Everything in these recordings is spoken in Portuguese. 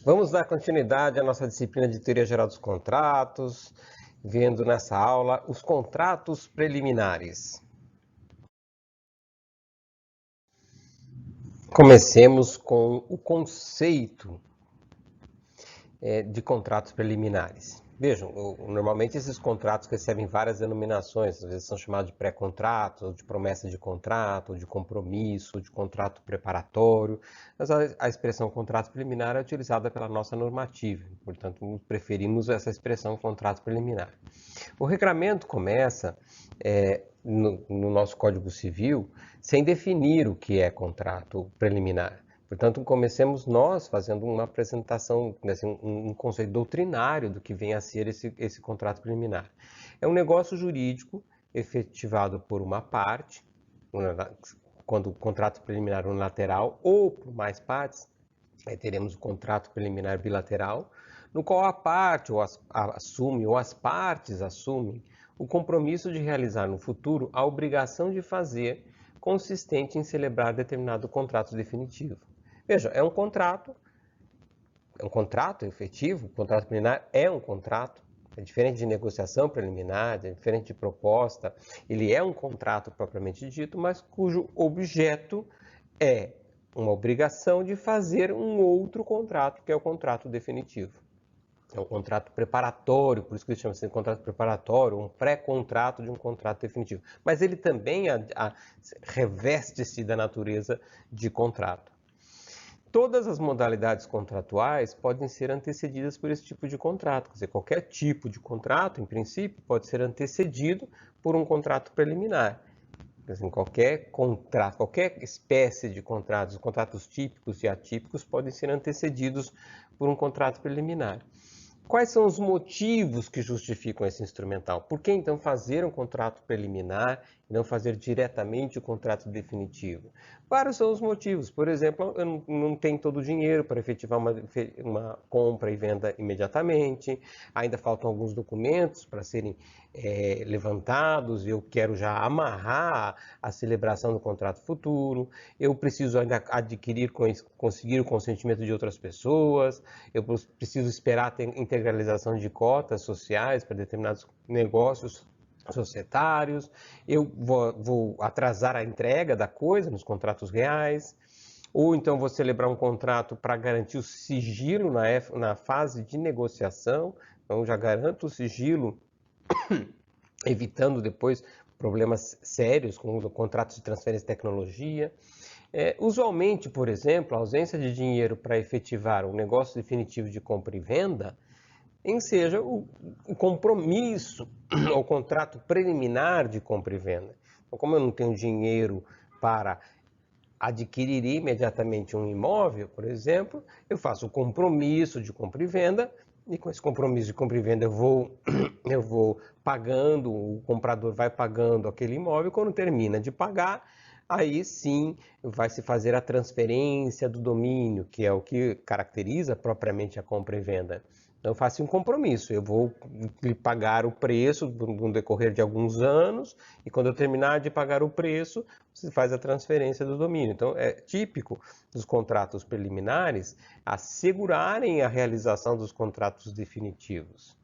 Vamos dar continuidade à nossa disciplina de Teoria Geral dos Contratos, vendo nessa aula os contratos preliminares. Comecemos com o conceito de contratos preliminares. Vejam, normalmente esses contratos recebem várias denominações, às vezes são chamados de pré-contrato, ou de promessa de contrato, ou de compromisso, ou de contrato preparatório, mas a expressão contrato preliminar é utilizada pela nossa normativa, portanto preferimos essa expressão contrato preliminar. O regramento começa no nosso Código Civil sem definir o que é contrato preliminar. Portanto, comecemos nós fazendo uma apresentação, assim, um conceito doutrinário do que vem a ser esse contrato preliminar. É um negócio jurídico efetivado por uma parte, quando o contrato preliminar unilateral, ou por mais partes, aí teremos o contrato preliminar bilateral, no qual a parte assume, ou as partes assumem, o compromisso de realizar no futuro a obrigação de fazer, consistente em celebrar determinado contrato definitivo. Veja, é um contrato efetivo, o contrato preliminar é um contrato, é diferente de negociação preliminar, é diferente de proposta, ele é um contrato propriamente dito, mas cujo objeto é uma obrigação de fazer um outro contrato, que é o contrato definitivo. É um contrato preparatório, por isso que chama-se de contrato preparatório, um pré-contrato de um contrato definitivo. Mas ele também reveste-se da natureza de contrato. Todas as modalidades contratuais podem ser antecedidas por esse tipo de contrato. Quer dizer, qualquer tipo de contrato, em princípio, pode ser antecedido por um contrato preliminar. Assim, qualquer contrato, qualquer espécie de contratos, os contratos típicos e atípicos podem ser antecedidos por um contrato preliminar. Quais são os motivos que justificam esse instrumental? Por que então fazer um contrato preliminar e não fazer diretamente o contrato definitivo? Vários são os motivos. Por exemplo, eu não tenho todo o dinheiro para efetivar uma compra e venda imediatamente, ainda faltam alguns documentos para serem levantados, eu quero já amarrar a celebração do contrato futuro, eu preciso ainda conseguir o consentimento de outras pessoas, eu preciso esperar a integralização de cotas sociais para determinados negócios societários, eu vou atrasar a entrega da coisa nos contratos reais, ou então vou celebrar um contrato para garantir o sigilo na fase de negociação, então já garanto o sigilo, evitando depois problemas sérios com contratos de transferência de tecnologia. Usualmente, por exemplo, a ausência de dinheiro para efetivar um negócio definitivo de compra e venda enseja o compromisso, o contrato preliminar de compra e venda. Então, como eu não tenho dinheiro para adquirir imediatamente um imóvel, por exemplo, eu faço o compromisso de compra e venda, e com esse compromisso de compra e venda eu vou pagando, o comprador vai pagando aquele imóvel, quando termina de pagar, aí sim vai se fazer a transferência do domínio, que é o que caracteriza propriamente a compra e venda. Então, eu faço um compromisso, eu vou lhe pagar o preço no decorrer de alguns anos, e quando eu terminar de pagar o preço, você faz a transferência do domínio. Então, é típico dos contratos preliminares assegurarem a realização dos contratos definitivos.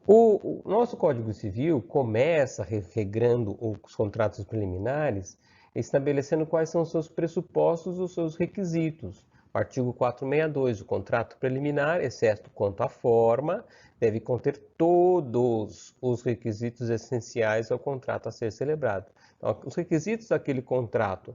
O nosso Código Civil começa regrando os contratos preliminares, estabelecendo quais são os seus pressupostos e os seus requisitos. O artigo 462, o contrato preliminar, exceto quanto à forma, deve conter todos os requisitos essenciais ao contrato a ser celebrado. Então, os requisitos daquele contrato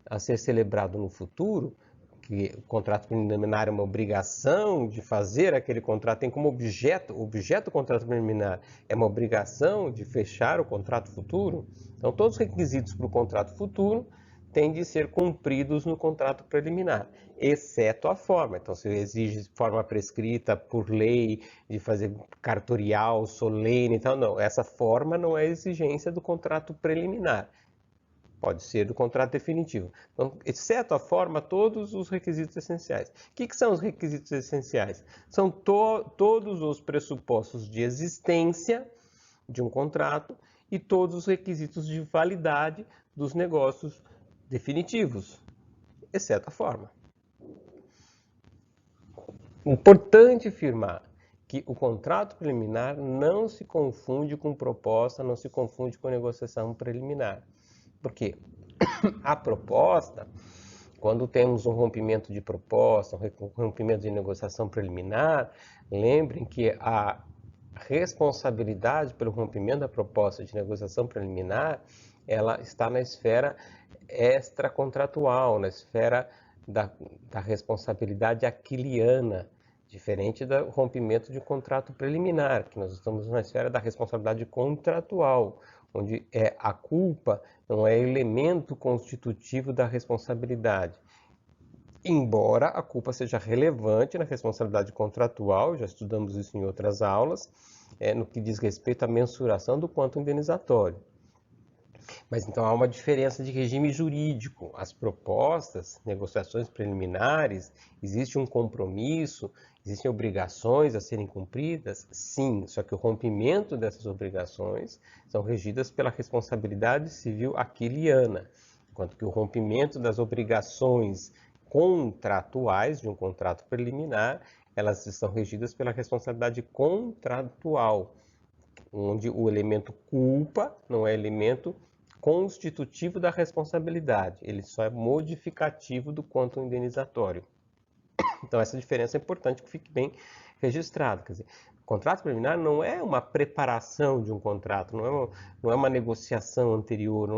a ser celebrado no futuro, que o contrato preliminar é uma obrigação de fazer aquele contrato, tem como objeto do contrato preliminar é uma obrigação de fechar o contrato futuro, então todos os requisitos para o contrato futuro têm de ser cumpridos no contrato preliminar, exceto a forma. Então, se exige forma prescrita por lei, de fazer cartorial, solene, então não, essa forma não é exigência do contrato preliminar. Pode ser do contrato definitivo. Então, exceto a forma, todos os requisitos essenciais. O que são os requisitos essenciais? São todos os pressupostos de existência de um contrato e todos os requisitos de validade dos negócios definitivos. exceto a forma. Importante afirmar que o contrato preliminar não se confunde com proposta, não se confunde com negociação preliminar. Porque a proposta, quando temos um rompimento de proposta, um rompimento de negociação preliminar, lembrem que a responsabilidade pelo rompimento da proposta de negociação preliminar, ela está na esfera extracontratual, na esfera da responsabilidade aquiliana, diferente do rompimento de contrato preliminar, que nós estamos na esfera da responsabilidade contratual, onde a culpa não é elemento constitutivo da responsabilidade. Embora a culpa seja relevante na responsabilidade contratual, já estudamos isso em outras aulas, no que diz respeito à mensuração do quanto indenizatório. Mas então há uma diferença de regime jurídico. As propostas, negociações preliminares, existe um compromisso, existem obrigações a serem cumpridas? Sim, só que o rompimento dessas obrigações são regidas pela responsabilidade civil aquiliana, enquanto que o rompimento das obrigações contratuais de um contrato preliminar, elas estão regidas pela responsabilidade contratual, onde o elemento culpa não é elemento constitutivo da responsabilidade, ele só é modificativo do quantum indenizatório. Então essa diferença é importante que fique bem registrado. Quer dizer, o contrato preliminar não é uma preparação de um contrato, não é uma negociação anterior,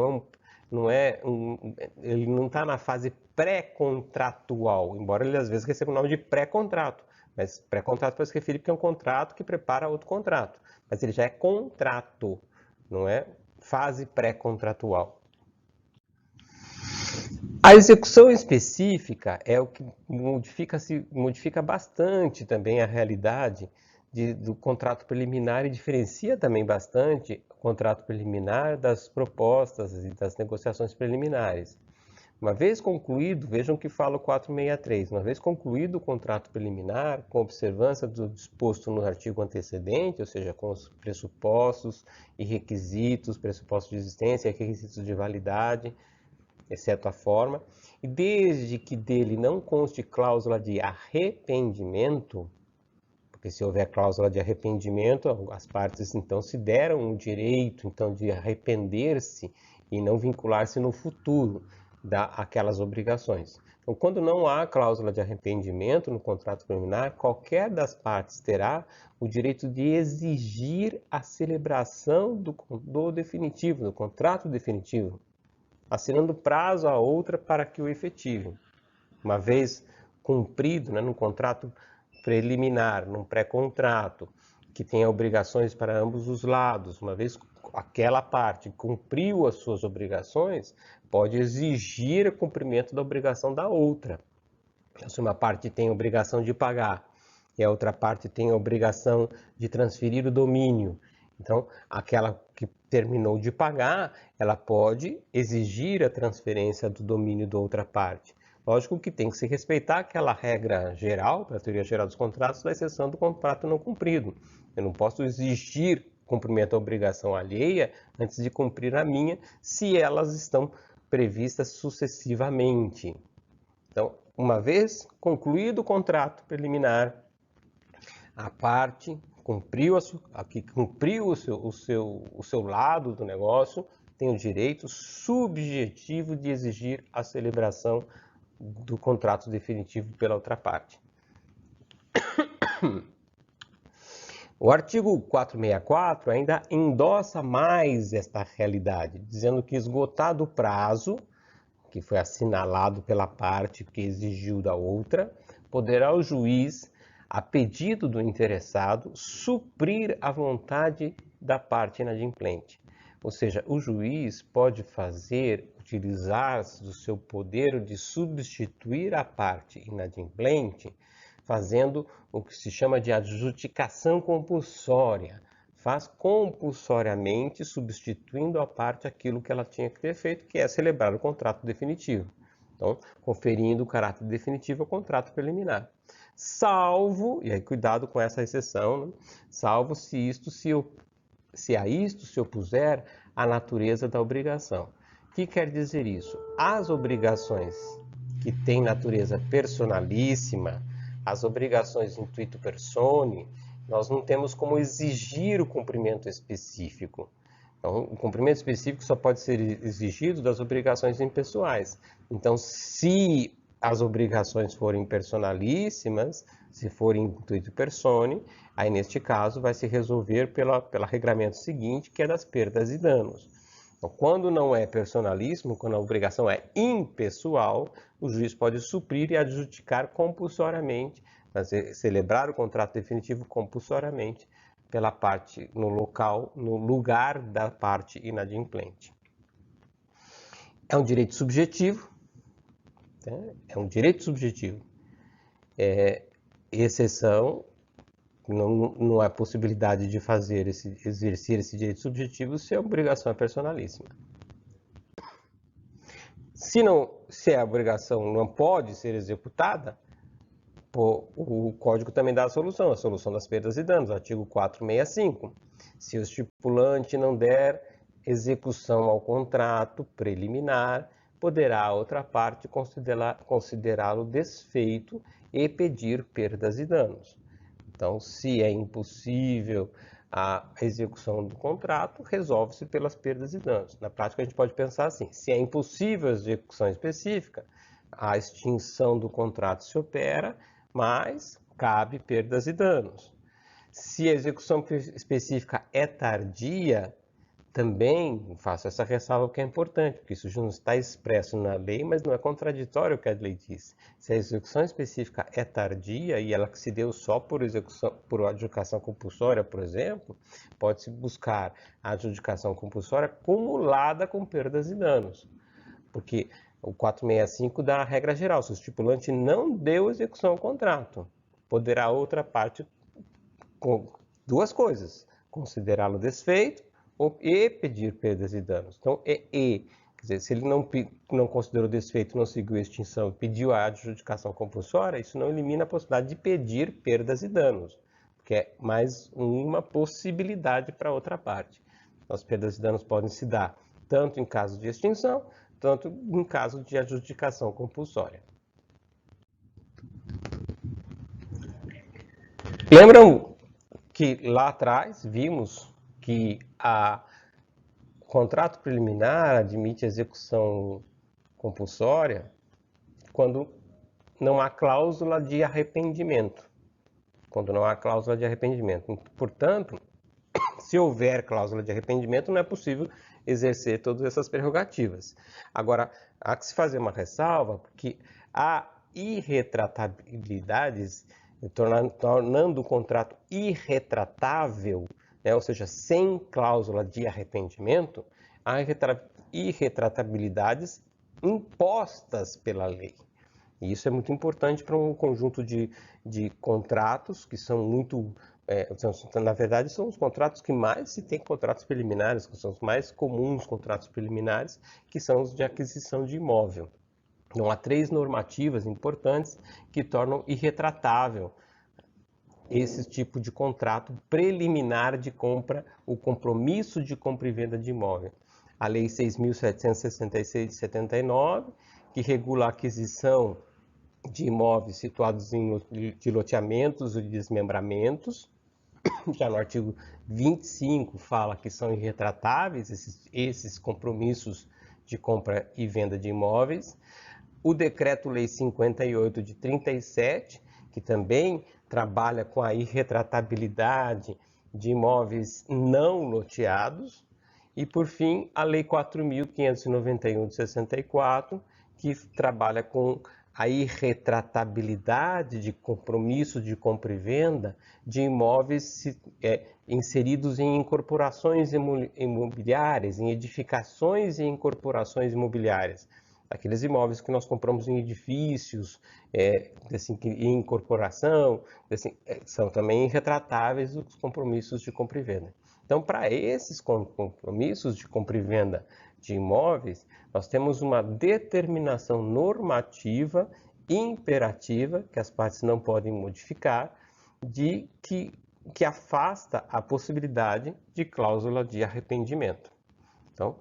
ele não está na fase pré-contratual, embora ele às vezes receba o nome de pré-contrato. Mas pré-contrato pode se referir porque é um contrato que prepara outro contrato. Mas ele já é contrato, não é fase pré-contratual. A execução específica é o que modifica bastante também a realidade do contrato preliminar e diferencia também bastante o contrato preliminar das propostas e das negociações preliminares. Uma vez concluído, vejam que fala o 463, uma vez concluído o contrato preliminar, com observância do disposto no artigo antecedente, ou seja, com os pressupostos e requisitos, pressupostos de existência e requisitos de validade, exceto a forma, e desde que dele não conste cláusula de arrependimento, porque se houver cláusula de arrependimento, as partes então se deram o direito então de arrepender-se e não vincular-se no futuro daquelas obrigações. Então, quando não há cláusula de arrependimento no contrato preliminar, qualquer das partes terá o direito de exigir a celebração do definitivo, do contrato definitivo, assinando prazo a outra para que o efetive. Uma vez cumprido, no contrato preliminar, num pré-contrato, que tenha obrigações para ambos os lados, uma vez aquela parte cumpriu as suas obrigações, pode exigir o cumprimento da obrigação da outra. Então, se uma parte tem a obrigação de pagar e a outra parte tem a obrigação de transferir o domínio, então aquela que terminou de pagar, ela pode exigir a transferência do domínio da outra parte. Lógico que tem que se respeitar aquela regra geral, da teoria geral dos contratos, da exceção do contrato não cumprido. Eu não posso exigir cumprimento da obrigação alheia antes de cumprir a minha, se elas estão previstas sucessivamente. Então, uma vez concluído o contrato preliminar, a parte cumpriu o seu lado do negócio, tem o direito subjetivo de exigir a celebração do contrato definitivo pela outra parte. O artigo 464 ainda endossa mais esta realidade, dizendo que esgotado o prazo, que foi assinalado pela parte que exigiu da outra, poderá o juiz, a pedido do interessado, suprir a vontade da parte inadimplente. Ou seja, o juiz pode utilizar-se do seu poder de substituir a parte inadimplente, fazendo o que se chama de adjudicação compulsória. Faz compulsoriamente, substituindo a parte aquilo que ela tinha que ter feito, que é celebrar o contrato definitivo. Então, conferindo o caráter definitivo ao contrato preliminar. Salvo, e aí cuidado com essa exceção, né? Salvo se a isto se opuser a natureza da obrigação. O que quer dizer isso? As obrigações que tem natureza personalíssima, as obrigações intuito personae, nós não temos como exigir o cumprimento específico. Então, o cumprimento específico só pode ser exigido das obrigações impessoais. Então, se as obrigações forem personalíssimas, se forem intuito personae, aí neste caso vai se resolver pelo regramento seguinte, que é das perdas e danos. Então, quando não é personalíssimo, quando a obrigação é impessoal, o juiz pode suprir e adjudicar compulsoriamente, celebrar o contrato definitivo compulsoriamente pela parte no lugar da parte inadimplente. É um direito subjetivo, né? É um direito subjetivo. Exceção, não há possibilidade de exercer esse direito subjetivo se a obrigação é personalíssima. Se a obrigação não pode ser executada, o Código também dá a solução das perdas e danos, artigo 465. Se o estipulante não der execução ao contrato preliminar, poderá a outra parte considerá-lo desfeito e pedir perdas e danos. Então, se é impossível a execução do contrato, resolve-se pelas perdas e danos. Na prática, a gente pode pensar assim: se é impossível a execução específica, a extinção do contrato se opera, mas cabe perdas e danos. Se a execução específica é tardia, também faço essa ressalva que é importante, porque isso não está expresso na lei, mas não é contraditório o que a lei diz. Se a execução específica é tardia e ela se deu só por adjudicação compulsória, por exemplo, pode-se buscar a adjudicação compulsória acumulada com perdas e danos, porque o 465 dá a regra geral: se o estipulante não deu execução ao contrato, poderá a outra parte, com duas coisas: considerá-lo desfeito e pedir perdas e danos. Então, quer dizer, se ele não considerou desfeito, não seguiu a extinção e pediu a adjudicação compulsória, isso não elimina a possibilidade de pedir perdas e danos, porque é mais uma possibilidade para a outra parte. Então, as perdas e danos podem se dar tanto em caso de extinção, tanto em caso de adjudicação compulsória. Lembram que lá atrás vimos que o contrato preliminar admite execução compulsória quando não há cláusula de arrependimento. Quando não há cláusula de arrependimento. Portanto, se houver cláusula de arrependimento, não é possível exercer todas essas prerrogativas. Agora, há que se fazer uma ressalva, porque há irretratabilidades, tornando o contrato irretratável, né, ou seja, sem cláusula de arrependimento, há irretratabilidades impostas pela lei. E isso é muito importante para um conjunto de contratos que são muito... na verdade, são os contratos que mais se tem, contratos preliminares, que são os mais comuns contratos preliminares, que são os de aquisição de imóvel. Então, há 3 normativas importantes que tornam irretratável esse tipo de contrato preliminar de compra, o compromisso de compra e venda de imóvel. A Lei 6.766 de 79, que regula a aquisição de imóveis situados de loteamentos ou de desmembramentos. Já no artigo 25 fala que são irretratáveis esses compromissos de compra e venda de imóveis. O Decreto-Lei 58 de 37, que também trabalha com a irretratabilidade de imóveis não loteados. E, por fim, a Lei 4.591 de 64, que trabalha com a irretratabilidade de compromisso de compra e venda de imóveis inseridos em incorporações imobiliárias, em edificações e incorporações imobiliárias. Aqueles imóveis que nós compramos em edifícios, em incorporação, são também irretratáveis os compromissos de compra e venda. Então, para esses compromissos de compra e venda de imóveis, nós temos uma determinação normativa imperativa, que as partes não podem modificar, que afasta a possibilidade de cláusula de arrependimento. Então,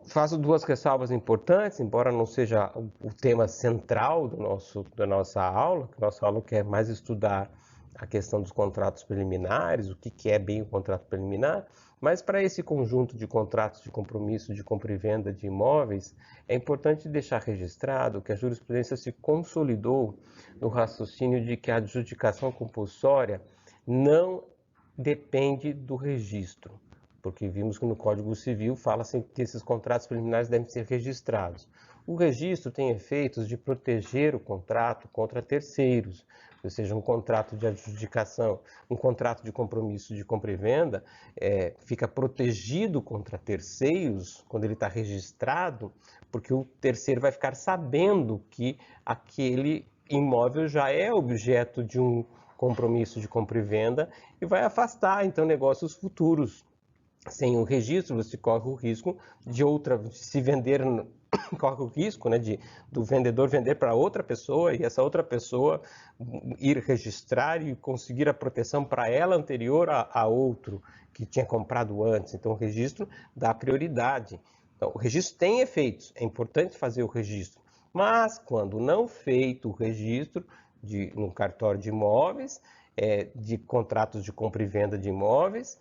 faço duas ressalvas importantes, embora não seja o tema central da nossa aula, que nossa aula quer mais estudar a questão dos contratos preliminares, o que é bem o contrato preliminar, mas para esse conjunto de contratos de compromisso de compra e venda de imóveis, é importante deixar registrado que a jurisprudência se consolidou no raciocínio de que a adjudicação compulsória não depende do registro, porque vimos que no Código Civil fala-se que esses contratos preliminares devem ser registrados. O registro tem efeitos de proteger o contrato contra terceiros, ou seja, um contrato de adjudicação, um contrato de compromisso de compra e venda, fica protegido contra terceiros quando ele está registrado, porque o terceiro vai ficar sabendo que aquele imóvel já é objeto de um compromisso de compra e venda e vai afastar, então, negócios futuros. Sem o registro, você corre o risco de se vender, corre o risco, né, do vendedor vender para outra pessoa e essa outra pessoa ir registrar e conseguir a proteção para ela anterior a outro que tinha comprado antes. Então, o registro dá prioridade. Então, o registro tem efeitos, é importante fazer o registro, mas quando não feito o registro no cartório de imóveis, de contratos de compra e venda de imóveis,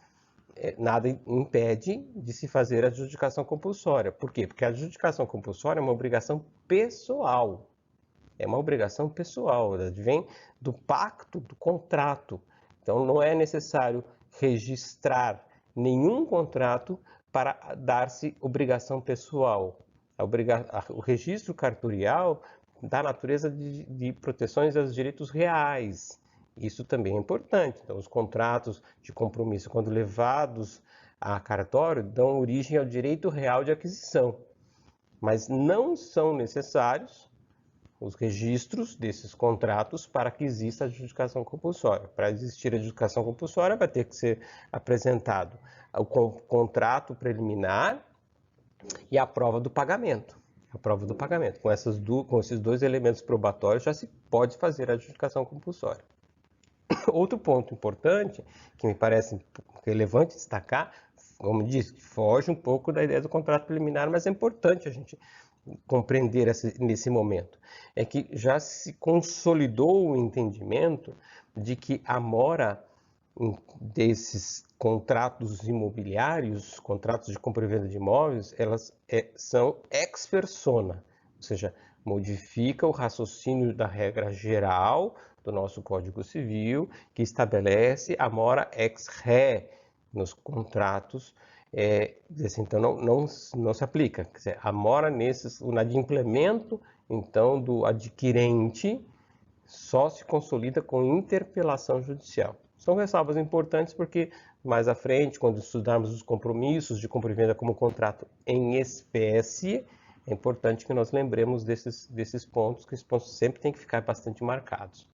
nada impede de se fazer a adjudicação compulsória. Por quê? Porque a adjudicação compulsória é uma obrigação pessoal. É uma obrigação pessoal, ela vem do pacto, do contrato. Então, não é necessário registrar nenhum contrato para dar-se obrigação pessoal. O registro cartorial dá natureza de proteções aos direitos reais. Isso também é importante. Então, os contratos de compromisso, quando levados a cartório, dão origem ao direito real de aquisição. Mas não são necessários os registros desses contratos para que exista a adjudicação compulsória. Para existir a adjudicação compulsória, vai ter que ser apresentado o contrato preliminar e a prova do pagamento. A prova do pagamento. Com esses dois elementos probatórios, já se pode fazer a adjudicação compulsória. Outro ponto importante, que me parece relevante destacar, como disse, foge um pouco da ideia do contrato preliminar, mas é importante a gente compreender nesse momento, é que já se consolidou o entendimento de que a mora desses contratos imobiliários, contratos de compra e venda de imóveis, elas são ex persona, ou seja, modifica o raciocínio da regra geral do nosso Código Civil, que estabelece a mora ex re nos contratos, então não se aplica. Quer dizer, a mora o inadimplemento, então, do adquirente só se consolida com interpelação judicial. São ressalvas importantes porque mais à frente, quando estudarmos os compromissos de compra e venda como contrato em espécie, é importante que nós lembremos desses pontos, que esses pontos sempre têm que ficar bastante marcados.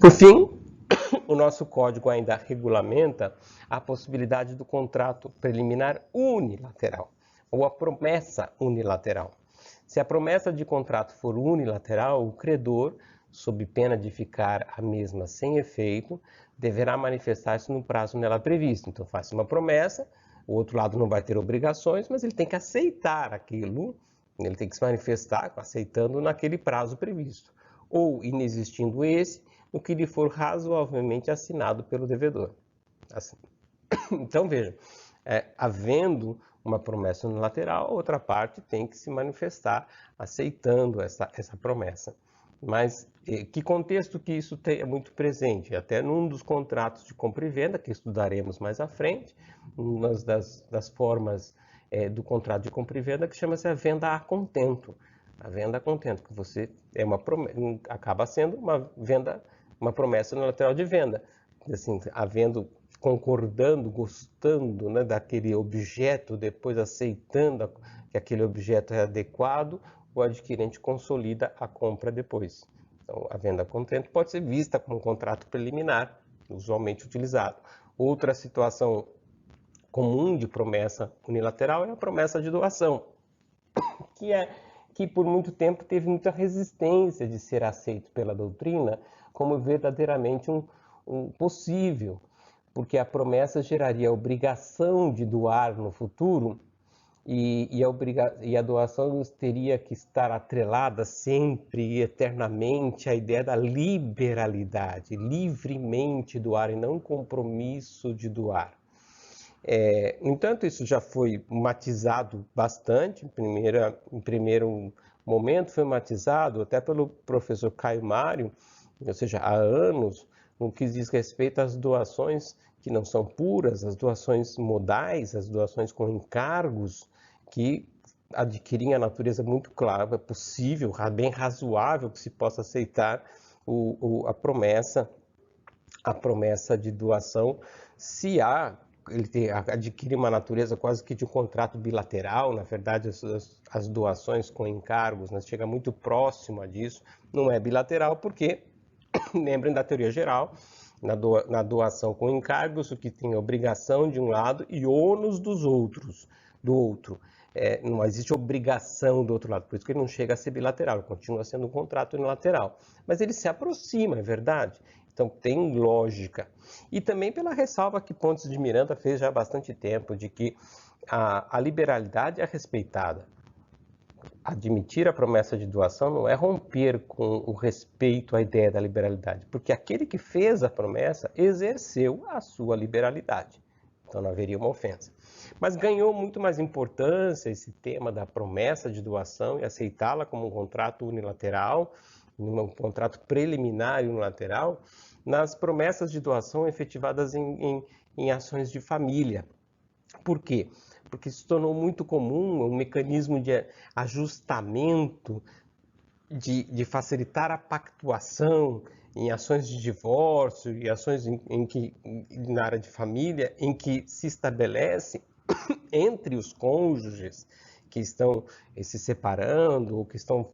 Por fim, o nosso código ainda regulamenta a possibilidade do contrato preliminar unilateral, ou a promessa unilateral. Se a promessa de contrato for unilateral, o credor, sob pena de ficar a mesma sem efeito, deverá manifestar-se no prazo nela previsto. Então, faz uma promessa, o outro lado não vai ter obrigações, mas ele tem que aceitar aquilo, ele tem que se manifestar aceitando naquele prazo previsto. Ou, inexistindo esse, o que lhe for razoavelmente assinado pelo devedor. Assim. Então, veja, havendo uma promessa unilateral, a outra parte tem que se manifestar aceitando essa promessa. Mas que contexto que isso é muito presente? Até num dos contratos de compra e venda, que estudaremos mais à frente, uma das formas do contrato de compra e venda, que chama-se a venda a contento. A venda a contento, que você acaba sendo uma promessa unilateral de venda. Assim, concordando, gostando, né, daquele objeto, depois aceitando que aquele objeto é adequado, o adquirente consolida a compra depois. Então, a venda a contento pode ser vista como um contrato preliminar, usualmente utilizado. Outra situação comum de promessa unilateral é a promessa de doação, que por muito tempo teve muita resistência de ser aceito pela doutrina como verdadeiramente um possível, porque a promessa geraria a obrigação de doar no futuro e a doação teria que estar atrelada sempre e eternamente à ideia da liberalidade, livremente doar e não compromisso de doar. No entanto, isso já foi matizado bastante, em primeiro momento foi matizado até pelo professor Caio Mário, ou seja, há anos, no que diz respeito às doações que não são puras, as doações modais, as doações com encargos, que adquirem a natureza muito clara, é possível, bem razoável que se possa aceitar a promessa de doação, se ele adquire uma natureza quase que de um contrato bilateral. Na verdade, as doações com encargos, né, chega muito próximo a disso, não é bilateral porque, lembrem da teoria geral, na doação com encargos, o que tem obrigação de um lado e ônus do outro. Não existe obrigação do outro lado, por isso que ele não chega a ser bilateral, continua sendo um contrato unilateral. Mas ele se aproxima, é verdade? Então tem lógica. E também pela ressalva que Pontes de Miranda fez já há bastante tempo, de que a liberalidade é respeitada. Admitir a promessa de doação não é romper com o respeito à ideia da liberalidade, porque aquele que fez a promessa exerceu a sua liberalidade. Então não haveria uma ofensa. Mas ganhou muito mais importância esse tema da promessa de doação e aceitá-la como um contrato unilateral, um contrato preliminar e unilateral, nas promessas de doação efetivadas em ações de família. Por quê? Porque se tornou muito comum um mecanismo de ajustamento, de facilitar a pactuação em ações de divórcio e ações na área de família, em que se estabelece entre os cônjuges que estão se separando ou que estão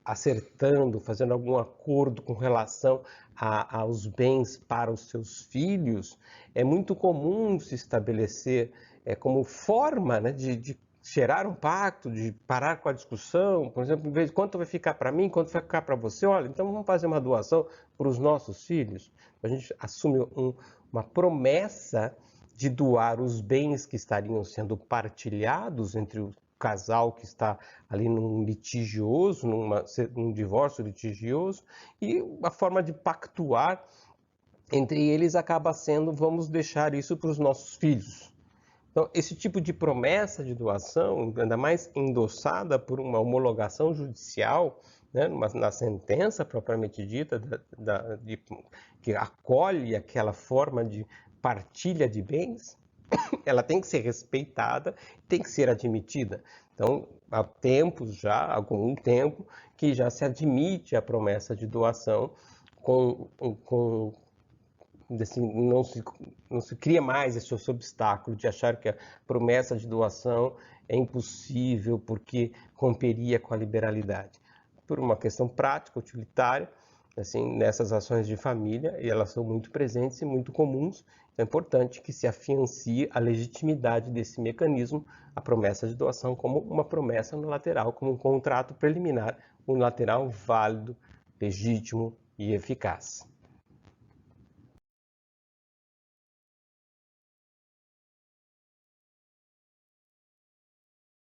acertando, fazendo algum acordo com relação aos bens para os seus filhos. É muito comum se estabelecer como forma, né, de gerar um pacto, de parar com a discussão, por exemplo, em vez de quanto vai ficar para mim, quanto vai ficar para você, olha, então vamos fazer uma doação para os nossos filhos. A gente assume uma promessa de doar os bens que estariam sendo partilhados entre o casal que está ali num litigioso, num divórcio litigioso, e a forma de pactuar entre eles acaba sendo: vamos deixar isso para os nossos filhos. Então, esse tipo de promessa de doação, ainda mais endossada por uma homologação judicial, né, na sentença propriamente dita, que acolhe aquela forma de partilha de bens, ela tem que ser respeitada, tem que ser admitida. Então, há tempos já, há algum tempo, que já se admite a promessa de doação assim, não se cria mais esse obstáculo de achar que a promessa de doação é impossível porque romperia com a liberalidade. Por uma questão prática, utilitária, assim, nessas ações de família, e elas são muito presentes e muito comuns, é importante que se afiancie a legitimidade desse mecanismo, a promessa de doação, como uma promessa unilateral, como um contrato preliminar unilateral válido, legítimo e eficaz.